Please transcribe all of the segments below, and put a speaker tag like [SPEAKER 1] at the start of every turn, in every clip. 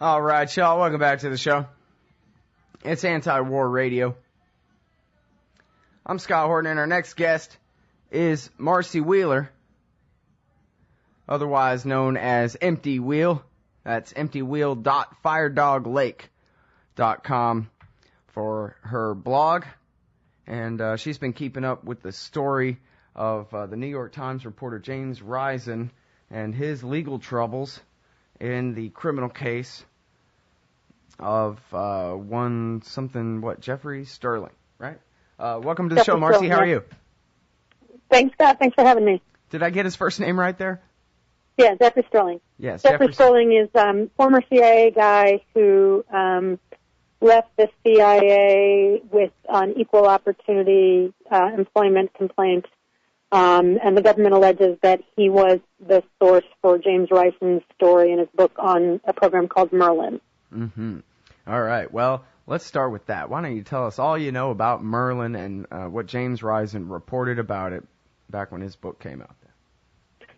[SPEAKER 1] All right, y'all, welcome back to the show. It's Anti-War Radio. I'm Scott Horton, and our next guest is Marcy Wheeler, otherwise known as Emptywheel. That's emptywheel.firedoglake.com for her blog. And she's been keeping up with the story of the New York Times reporter James Risen and his legal troubles in the criminal case of Jeffrey Sterling, right? Welcome to the show, Marcy. How are you?
[SPEAKER 2] Thanks, Scott. Thanks for having me.
[SPEAKER 1] Did I get his first name right there?
[SPEAKER 2] Yeah, Jeffrey Sterling.
[SPEAKER 1] Yes,
[SPEAKER 2] Jeffrey Sterling is former CIA guy who left the CIA with an equal opportunity employment complaint, and the government alleges that he was the source for James Risen's story in his book on a program called Merlin.
[SPEAKER 1] Mm-hmm. All right. Well, let's start with that. Why don't you tell us all you know about Merlin and what James Risen reported about it back when his book came out?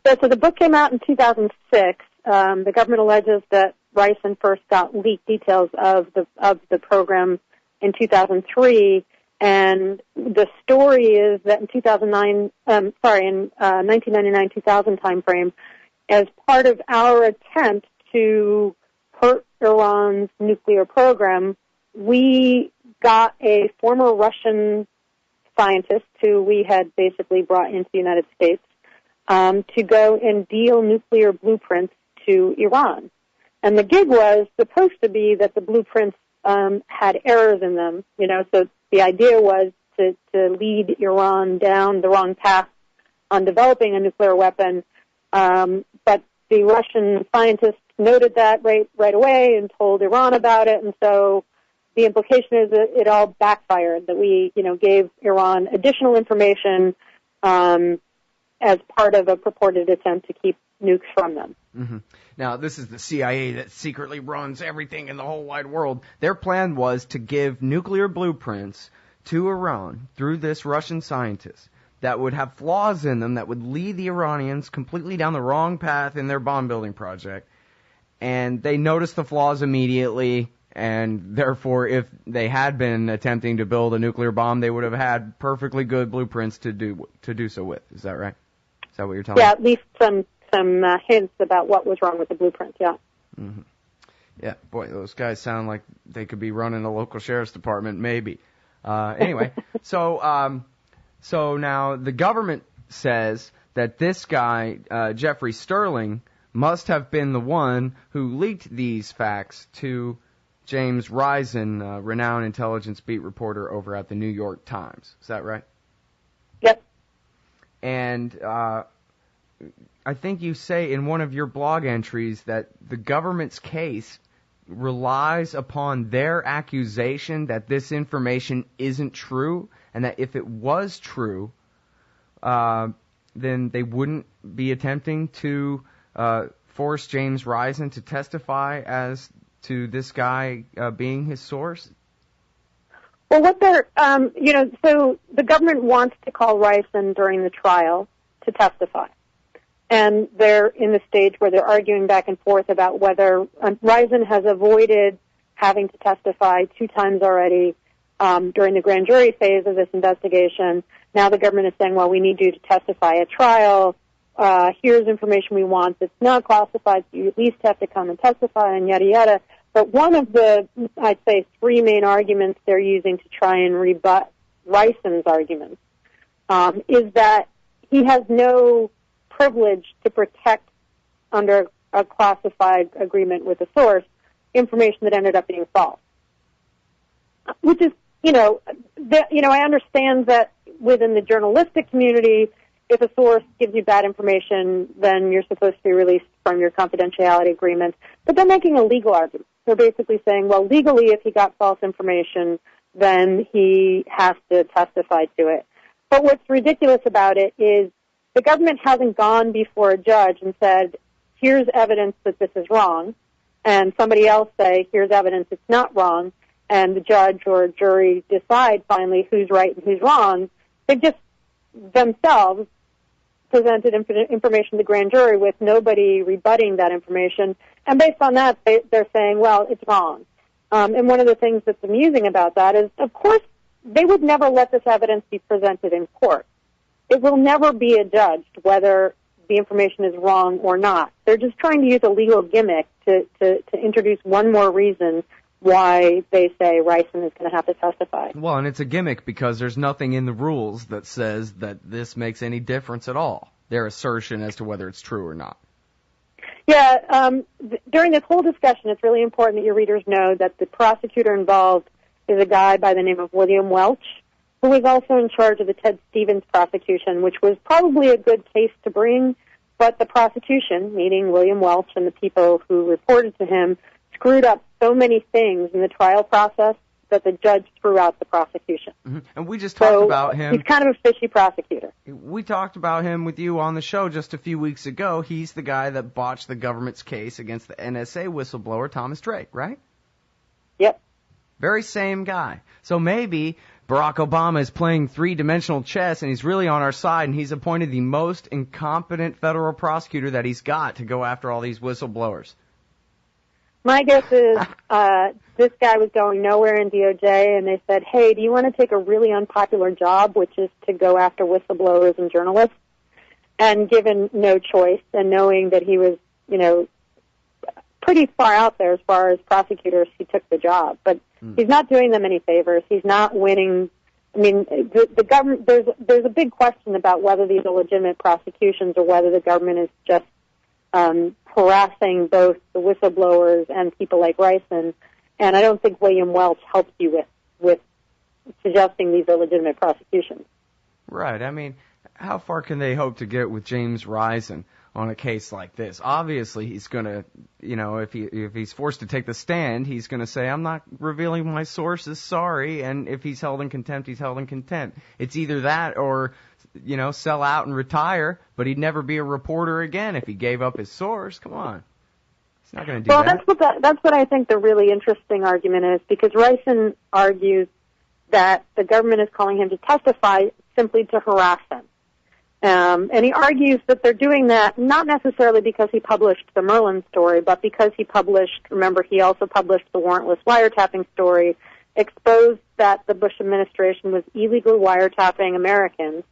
[SPEAKER 2] So the book came out in 2006. The government alleges that Risen first got leaked details of the program in 2003, and the story is that in 1999-2000 timeframe, as part of our attempt to hurt Iran's nuclear program, we got a former Russian scientist who we had basically brought into the United States to go and deal nuclear blueprints to Iran. And the gig was supposed to be that the blueprints had errors in them, so the idea was to lead Iran down the wrong path on developing a nuclear weapon. But the Russian scientists noted that right away and told Iran about it, and so the implication is that it all backfired, that we, gave Iran additional information as part of a purported attempt to keep nukes from them.
[SPEAKER 1] Mm-hmm. Now, this is the CIA that secretly runs everything in the whole wide world. Their plan was to give nuclear blueprints to Iran through this Russian scientist that would have flaws in them that would lead the Iranians completely down the wrong path in their bomb-building project. And they noticed the flaws immediately, and therefore, if they had been attempting to build a nuclear bomb, they would have had perfectly good blueprints to do so with. Is that right? Is that what you're telling me?
[SPEAKER 2] Yeah, at least some hints about what was wrong with the blueprints, yeah.
[SPEAKER 1] Mm-hmm. Yeah, boy, those guys sound like they could be running a local sheriff's department, maybe. Anyway, so now the government says that this guy, Jeffrey Sterling, must have been the one who leaked these facts to James Risen, renowned intelligence beat reporter over at the New York Times. Is that right?
[SPEAKER 2] Yep.
[SPEAKER 1] And I think you say in one of your blog entries that the government's case relies upon their accusation that this information isn't true, and that if it was true, then they wouldn't be attempting to force James Risen to testify as to this guy being his source?
[SPEAKER 2] Well, what they're, so the government wants to call Risen during the trial to testify. And they're in the stage where they're arguing back and forth about whether Risen has avoided having to testify 2 times already during the grand jury phase of this investigation. Now the government is saying, well, we need you to testify at trial. Here's information we want that's not classified, so you at least have to come and testify, and yada, yada. But one of the, I'd say, 3 main arguments they're using to try and rebut Risen's arguments is that he has no privilege to protect under a classified agreement with a source information that ended up being false. Which is, I understand that within the journalistic community, if a source gives you bad information, then you're supposed to be released from your confidentiality agreement. But they're making a legal argument. They're basically saying, well, legally, if he got false information, then he has to testify to it. But what's ridiculous about it is the government hasn't gone before a judge and said, here's evidence that this is wrong, and somebody else say, here's evidence it's not wrong, and the judge or jury decide finally who's right and who's wrong. They just themselves presented information to the grand jury with nobody rebutting that information. And based on that, they're saying, well, it's wrong. And one of the things that's amusing about that is, of course, they would never let this evidence be presented in court. It will never be adjudged whether the information is wrong or not. They're just trying to use a legal gimmick to introduce one more reason why they say Ricin is going to have to testify.
[SPEAKER 1] Well, and it's a gimmick because there's nothing in the rules that says that this makes any difference at all, their assertion as to whether it's true or not.
[SPEAKER 2] Yeah, during this whole discussion, it's really important that your readers know that the prosecutor involved is a guy by the name of William Welch, who was also in charge of the Ted Stevens prosecution, which was probably a good case to bring, but the prosecution, meaning William Welch and the people who reported to him, screwed up so many things in the trial process that the judge threw out the prosecution.
[SPEAKER 1] Mm-hmm. And we just talked about him.
[SPEAKER 2] He's kind of a fishy prosecutor.
[SPEAKER 1] We talked about him with you on the show just a few weeks ago. He's the guy that botched the government's case against the NSA whistleblower Thomas Drake, right?
[SPEAKER 2] Yep.
[SPEAKER 1] Very same guy. So maybe Barack Obama is playing three-dimensional chess and he's really on our side and he's appointed the most incompetent federal prosecutor that he's got to go after all these whistleblowers.
[SPEAKER 2] My guess is this guy was going nowhere in DOJ, and they said, hey, do you want to take a really unpopular job, which is to go after whistleblowers and journalists? And given no choice, and knowing that he was, pretty far out there as far as prosecutors, he took the job. But he's not doing them any favors. He's not winning. I mean, the government, there's a big question about whether these are legitimate prosecutions or whether the government is just harassing both the whistleblowers and people like Ricin, and I don't think William Welch helps you with suggesting these are legitimate prosecutions.
[SPEAKER 1] Right. I mean, how far can they hope to get with James Ricin on a case like this? Obviously, he's going to, if he's forced to take the stand, he's going to say, I'm not revealing my sources, sorry, and if he's held in contempt, he's held in contempt. It's either that or sell out and retire, but he'd never be a reporter again if he gave up his source. Come on. He's not going to do that.
[SPEAKER 2] Well, that's what I think the really interesting argument is, because Ricin argues that the government is calling him to testify simply to harass him. And he argues that they're doing that not necessarily because he published the Merlin story, but because he also published the warrantless wiretapping story, exposed that the Bush administration was illegally wiretapping Americans.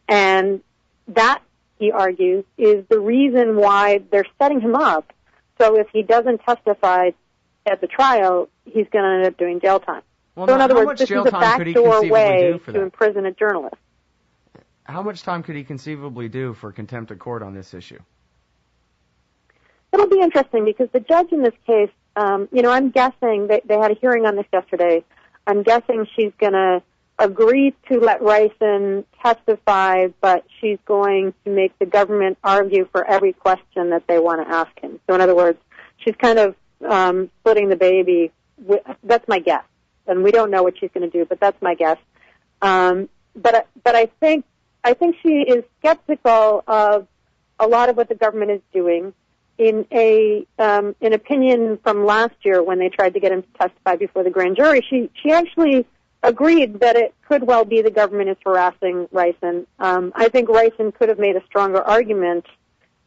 [SPEAKER 2] And that, he argues, is the reason why they're setting him up. So if he doesn't testify at the trial, he's going to end up doing jail time.
[SPEAKER 1] Well,
[SPEAKER 2] so in other words,
[SPEAKER 1] this
[SPEAKER 2] is a backdoor way to imprison a journalist.
[SPEAKER 1] How much time could he conceivably do for contempt of court on this issue?
[SPEAKER 2] It'll be interesting because the judge in this case, I'm guessing they had a hearing on this yesterday. I'm guessing she's going to agree to let Ricin testify, but she's going to make the government argue for every question that they want to ask him. So in other words, she's kind of splitting the baby. That's my guess. And we don't know what she's going to do, but that's my guess. But I think she is skeptical of a lot of what the government is doing. In an opinion from last year when they tried to get him to testify before the grand jury, she actually agreed that it could well be the government is harassing Ricin. I think Ricin could have made a stronger argument,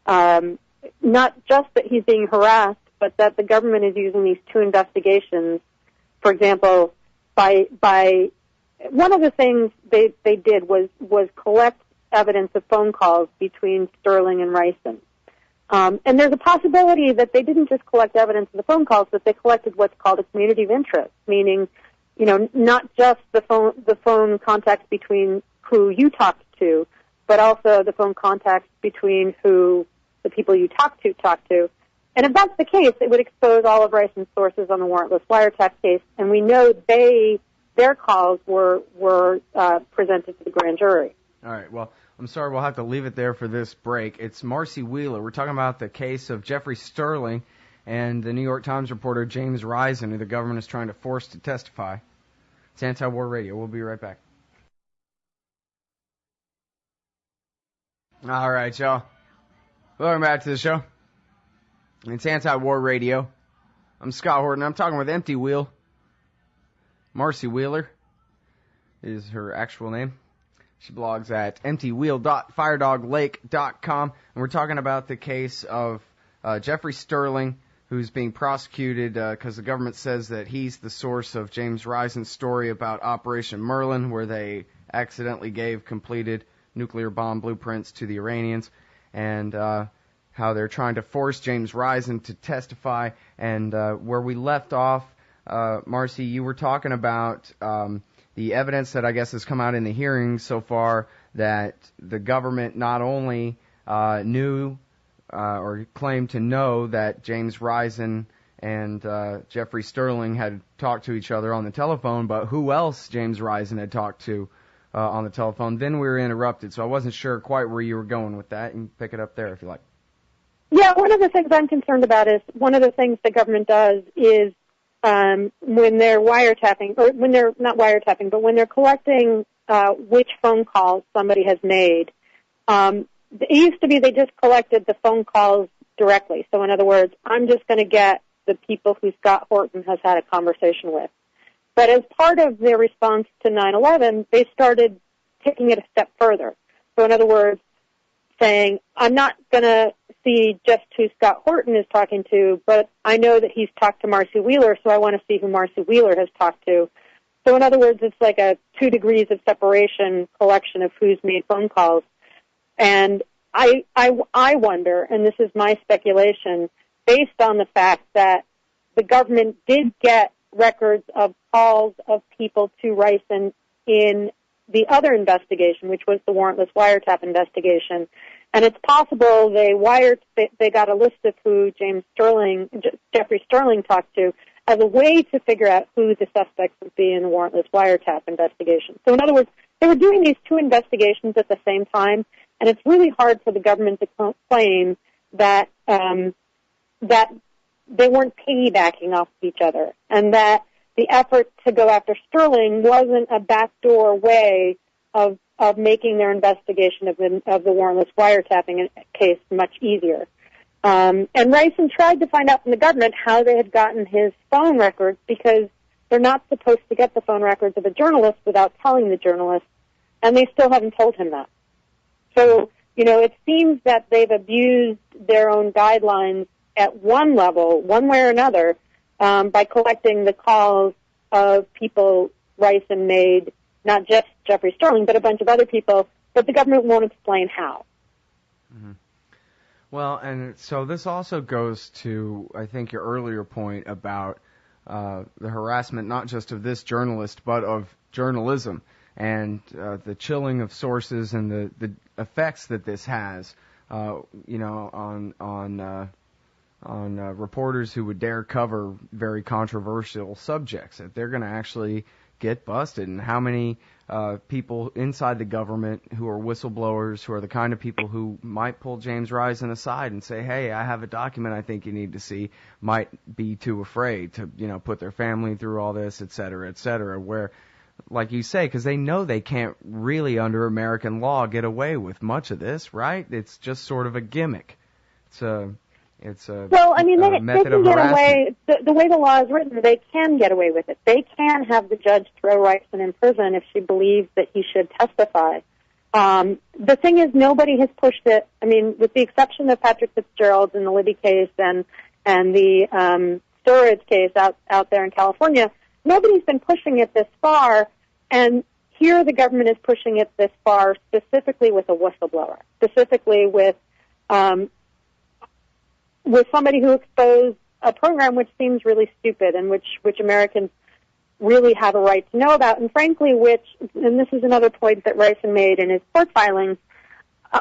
[SPEAKER 2] not just that he's being harassed, but that the government is using these two investigations. For example, by one of the things they did was collect evidence of phone calls between Sterling and Ricin. And there's a possibility that they didn't just collect evidence of the phone calls, but they collected what's called a community of interest, meaning, not just the phone contacts between who you talked to, but also the phone contacts between who the people you talked to. And if that's the case, it would expose all of Ricin's sources on the warrantless wiretap case, and we know their calls were presented to the grand jury.
[SPEAKER 1] All right, well, I'm sorry, we'll have to leave it there for this break. It's Marcy Wheeler. We're talking about the case of Jeffrey Sterling and the New York Times reporter James Ricin, who the government is trying to force to testify. It's Anti-War Radio. We'll be right back. All right, y'all. Welcome back to the show. It's Anti-War Radio. I'm Scott Horton. I'm talking with emptywheel. Marcy Wheeler is her actual name. She blogs at emptywheel.firedoglake.com, and we're talking about the case of Jeffrey Sterling, who's being prosecuted because the government says that he's the source of James Risen's story about Operation Merlin, where they accidentally gave completed nuclear bomb blueprints to the Iranians, and how they're trying to force James Risen to testify. And where we left off, Marcy, you were talking about the evidence that I guess has come out in the hearings so far that the government not only knew or claimed to know that James Risen and Jeffrey Sterling had talked to each other on the telephone, but who else James Risen had talked to on the telephone. Then we were interrupted, so I wasn't sure quite where you were going with that. You can pick it up there if you like.
[SPEAKER 2] Yeah, one of the things I'm concerned about is one of the things the government does is when they're wiretapping, or when they're not wiretapping, but when they're collecting which phone calls somebody has made. It used to be they just collected the phone calls directly. So in other words, I'm just going to get the people who Scott Horton has had a conversation with. But as part of their response to 9/11, they started taking it a step further. So in other words, saying, I'm not going to see just who Scott Horton is talking to, but I know that he's talked to Marcy Wheeler, so I want to see who Marcy Wheeler has talked to. So in other words, it's like a 2 degrees of separation collection of who's made phone calls. And I wonder, and this is my speculation, based on the fact that the government did get records of calls of people to Risen in the other investigation, which was the warrantless wiretap investigation. And it's possible they got a list of who Jeffrey Sterling talked to as a way to figure out who the suspects would be in the warrantless wiretap investigation. So in other words, they were doing these 2 investigations at the same time, and it's really hard for the government to claim that that they weren't piggybacking off of each other, and that the effort to go after Sterling wasn't a backdoor way of making their investigation of the warrantless wiretapping case much easier. And Risen tried to find out from the government how they had gotten his phone records, because they're not supposed to get the phone records of a journalist without telling the journalist, and they still haven't told him that. So, it seems that they've abused their own guidelines at one level, one way or another, by collecting the calls of people Risen made, not just Jeffrey Sterling, but a bunch of other people, but the government won't explain how.
[SPEAKER 1] Mm-hmm. Well, and so this also goes to, I think, your earlier point about the harassment, not just of this journalist, but of journalism, and the chilling of sources and the effects that this has, on reporters who would dare cover very controversial subjects, that they're going to actually get busted. And how many people inside the government who are whistleblowers, who are the kind of people who might pull James Risen aside and say, hey, I have a document I think you need to see, might be too afraid to, put their family through all this, et cetera, where, like you say, because they know they can't really, under American law, get away with much of this, right? It's just sort of a gimmick. It's a method of harassment. They can get away.
[SPEAKER 2] The way the law is written, they can get away with it. They can have the judge throw Risen in prison if she believes that he should testify. The thing is, nobody has pushed it. I mean, with the exception of Patrick Fitzgerald in the Libby case and the storage case out there in California, nobody's been pushing it this far. And here the government is pushing it this far, specifically with a whistleblower, specifically with somebody who exposed a program which seems really stupid and which Americans really have a right to know about, and frankly, and this is another point that Risen made in his court filings,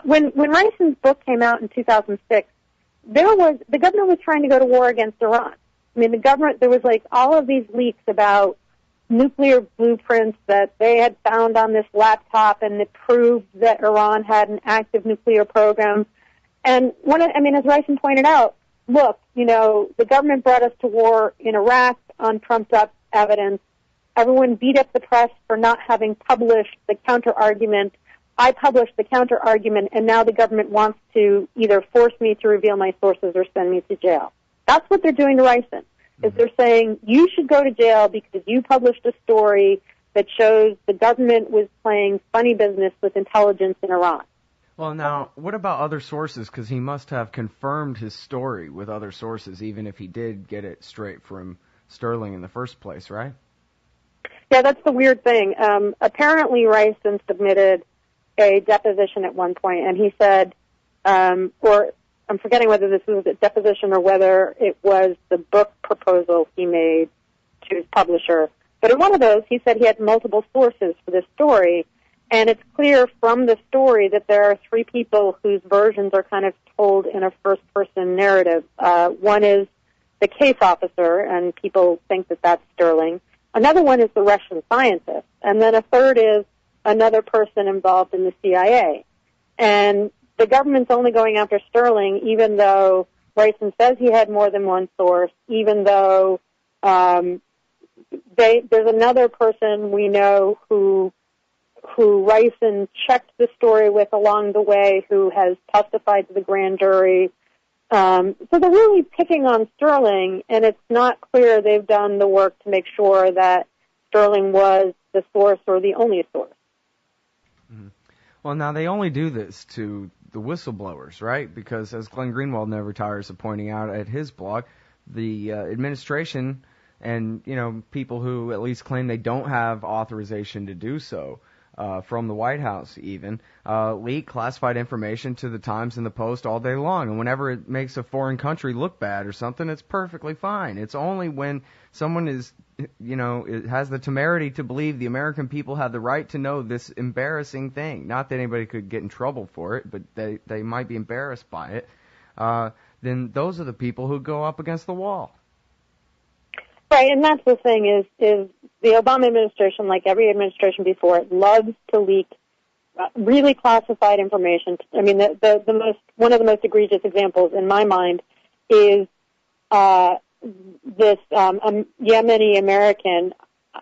[SPEAKER 2] when Risen's book came out in 2006, the government was trying to go to war against Iran. I mean, there was like all of these leaks about nuclear blueprints that they had found on this laptop, and it proved that Iran had an active nuclear program. And as Risen pointed out, look, the government brought us to war in Iraq on trumped-up evidence. Everyone beat up the press for not having published the counter-argument. I published the counter-argument, and now the government wants to either force me to reveal my sources or send me to jail. That's what they're doing to Risen, is they're saying, you should go to jail because you published a story that shows the government was playing funny business with intelligence in Iran.
[SPEAKER 1] Well, now, what about other sources? Because he must have confirmed his story with other sources, even if he did get it straight from Sterling in the first place, right?
[SPEAKER 2] Yeah, that's the weird thing. Apparently, Rison submitted a deposition at one point, and he said, or I'm forgetting whether this was a deposition or whether it was the book proposal he made to his publisher. But in one of those, he said he had multiple sources for this story, and it's clear from the story that there are three people whose versions are kind of told in a first-person narrative. One is the case officer, and people think that that's Sterling. Another one is the Russian scientist. And then a third is another person involved in the CIA. And the government's only going after Sterling, even though Rison says he had more than one source, even though there's another person we know who Rison checked the story with along the way, who has testified to the grand jury. So they're really picking on Sterling, and it's not clear they've done the work to make sure that Sterling was the source or the only source.
[SPEAKER 1] Mm-hmm. Well, now they only do this to the whistleblowers, right? Because as Glenn Greenwald never tires of pointing out at his blog, the administration and, people who at least claim they don't have authorization to do so, from the White House even, leak classified information to the Times and the Post all day long. And whenever it makes a foreign country look bad or something, it's perfectly fine. It's only when someone is, it has the temerity to believe the American people have the right to know this embarrassing thing. Not that anybody could get in trouble for it, but they might be embarrassed by it. Then those are the people who go up against the wall.
[SPEAKER 2] Right, and that's the thing is the Obama administration, like every administration before it, loves to leak really classified information. I mean, one of the most egregious examples in my mind is this Yemeni American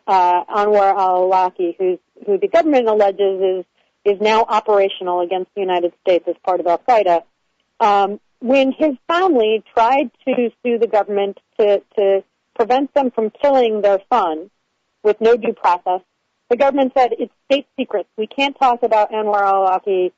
[SPEAKER 2] Anwar al-Awlaki, who the government alleges is now operational against the United States as part of Al-Qaeda. When his family tried to sue the government to prevent them from killing their son with no due process, the government said it's state secrets. We can't talk about Anwar al-Awlaki.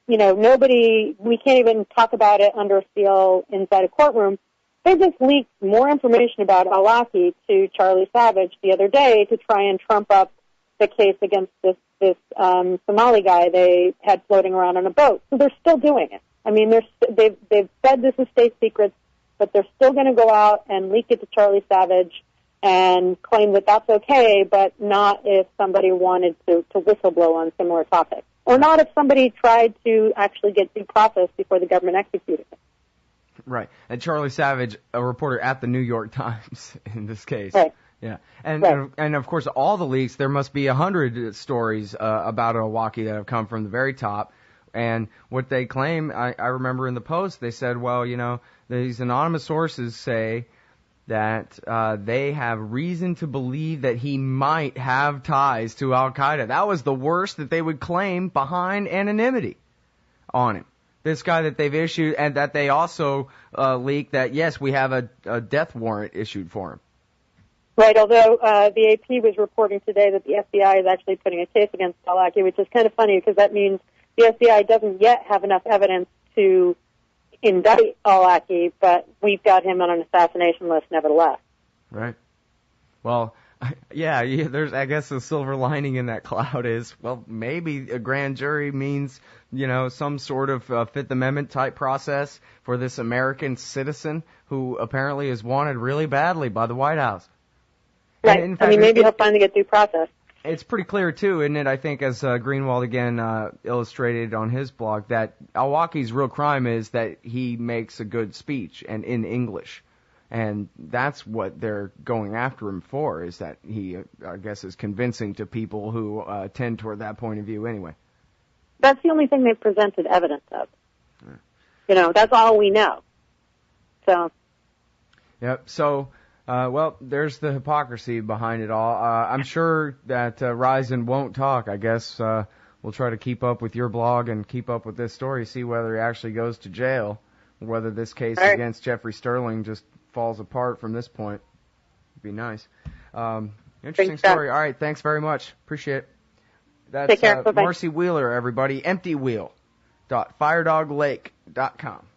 [SPEAKER 2] We can't even talk about it under seal inside a courtroom. They just leaked more information about al-Awlaki to Charlie Savage the other day to try and trump up the case against this Somali guy they had floating around on a boat. So they're still doing it. I mean, they've said this is state secrets, but they're still going to go out and leak it to Charlie Savage and claim that that's okay, but not if somebody wanted to whistleblow on similar topics. Or not if somebody tried to actually get due process before the government executed it.
[SPEAKER 1] Right. And Charlie Savage, a reporter at the New York Times in this case.
[SPEAKER 2] Right.
[SPEAKER 1] Yeah. And
[SPEAKER 2] right.
[SPEAKER 1] and of course, all the leaks, there must be 100 stories about al-Awlaki that have come from the very top. And what they claim, I remember in the Post, they said, well, these anonymous sources say that they have reason to believe that he might have ties to Al-Qaeda. That was the worst that they would claim behind anonymity on him. This guy that they've issued, and that they also leaked that, yes, we have a death warrant issued for him.
[SPEAKER 2] Right, although the AP was reporting today that the FBI is actually putting a case against al-Awlaki, which is kind of funny because that means the FBI doesn't yet have enough evidence to indict al-Awlaki, but we've got him on an assassination list nevertheless.
[SPEAKER 1] Right. Well, yeah, there's, I guess, the silver lining in that cloud is, well, maybe a grand jury means, some sort of Fifth Amendment type process for this American citizen who apparently is wanted really badly by the White House.
[SPEAKER 2] Right.
[SPEAKER 1] In fact,
[SPEAKER 2] maybe he'll finally get due process.
[SPEAKER 1] It's pretty clear, too, isn't it, I think, as Greenwald again illustrated on his blog, that al-Awlaki's real crime is that he makes a good speech and in English. And that's what they're going after him for, is that he, I guess, is convincing to people who tend toward that point of view anyway.
[SPEAKER 2] That's the only thing they've presented evidence of. Yeah. That's all we know. So.
[SPEAKER 1] Yep, so... well, there's the hypocrisy behind it all. I'm sure that Rison won't talk. I guess we'll try to keep up with your blog and keep up with this story, see whether he actually goes to jail, or whether this case against Jeffrey Sterling just falls apart from this point. It'd be nice. Interesting story. All right, thanks very much. Appreciate it. That's
[SPEAKER 2] Take care. Bye-bye.
[SPEAKER 1] Marcy Wheeler, everybody. Emptywheel.firedoglake.com.